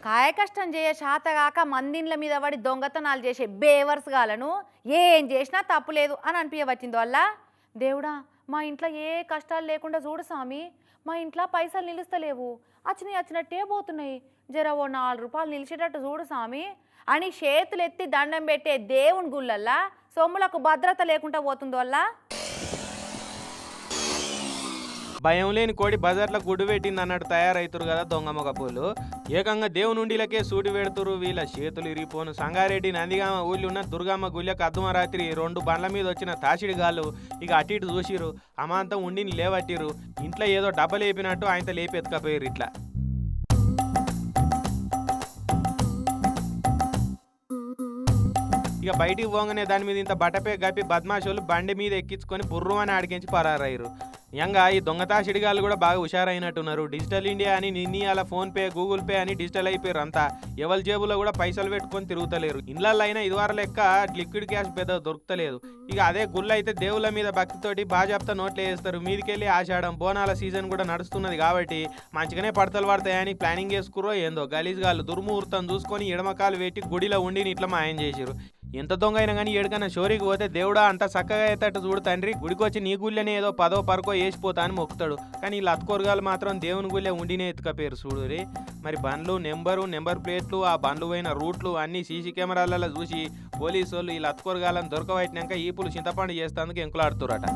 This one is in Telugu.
కాయ కష్టం చేయ శాతగాక మందిండ్ల మీద పడి దొంగతనాలు చేసే బేవర్స్ గాలను ఏం చేసినా తప్పు లేదు అని అనిపించవచ్చింది వల్ల దేవుడా మా ఇంట్లో ఏ కష్టాలు లేకుండా చూడు స్వామి మా ఇంట్లో పైసలు నిలుస్తలేవు వచ్చినట్టే పోతున్నాయి జర ఓ 4 రూపాయలు నిలిచేటట్టు చూడు స్వామి అని చేతులు ఎత్తి దండం పెట్టే దేవుని గుళ్ళల్లా సొమ్ములకు భద్రత లేకుండా పోతుంది వల్ల భయం లేని కోడి బజార్లో గుడ్డు పెట్టింది అన్నట్టు తయారవుతారు కదా దొంగ మొగపోలు. ఏకంగా దేవునుండిలకే సూటి పెడుతురు. వీళ్ళ చేతులు ఇరిగిపోను. సంగారెడ్డి నందిగామ ఊళ్ళో ఉన్న దుర్గమ్మ గుళ్ళకు అర్ధమరాత్రి 2 బండ్ల మీద వచ్చిన తాసిడిగాళ్ళు ఇక అటు ఇటు చూసిరు. అమాంతం ఉండిని లేవట్టిరు. ఇంట్లో ఏదో డబ్బ లేపినట్టు ఆయనతో లేపి ఎత్తుకపోయారు. ఇట్లా ఇక బయటికి పోగానే దాని మీద ఇంత బట్టపే గప్పి బద్మాషోళ్ళు బండి మీద ఎక్కించుకొని బుర్రు అని అడిగించి పరారయ్యారు. ఇంకా ఈ దొంగతాసిడిగాళ్ళు కూడా బాగా హుషారైనట్టున్నారు. డిజిటల్ ఇండియా అని నిన్నీ అలా ఫోన్పే గూగుల్ పే అని డిజిటల్ అయిపోయారు అంతా. ఎవరి జేబులో కూడా పైసలు పెట్టుకొని తిరుగుతలేరు. ఇళ్ళల్లో అయినా ఇదివార లెక్క లిక్విడ్ క్యాష్ పెద్ద దొరుకుతలేదు. ఇక అదే గుళ్ళు అయితే దేవుళ్ళ మీద భక్తితోటి బాజాప్తా నోట్లు వేస్తారు. మీదికెళ్ళి ఆషాఢం బోనాల సీజన్ కూడా నడుస్తున్నది కాబట్టి మంచిగానే పడతలు పడతాయని ప్లానింగ్ చేసుకుర్రో ఏందో గలీజ్ గాళ్ళు దుర్ముహూర్తం చూసుకొని ఎడమకాలు పెట్టి గుడిలో ఉండి ఇట్లా మాయం చేసిరు. ఎంత దొంగ అయినా కానీ ఏడుకన్నా షోరీకి పోతే దేవుడా అంత చక్కగా అయ్యేటట్టు చూడు తండ్రి, గుడికొచ్చి నీ గుళ్ళని ఏదో 10వ 10కో వేసిపోతా అని మొక్కుతాడు. కానీ ఈ లత్కోరగాలు మాత్రం దేవుని గుళ్ళే ఉండినే ఎత్తుకపోయారు చూడు రే. మరి బండ్లు నెంబర్ ప్లేట్లు ఆ బండ్లు పోయిన రూట్లు అన్నీ సీసీ కెమెరాలలో చూసి పోలీసు వాళ్ళు ఈ లత్కోరగాలను దొరకబట్టినాక ఈపులు చింతపండు చేస్తేందుకు ఎంకులాడుతురట.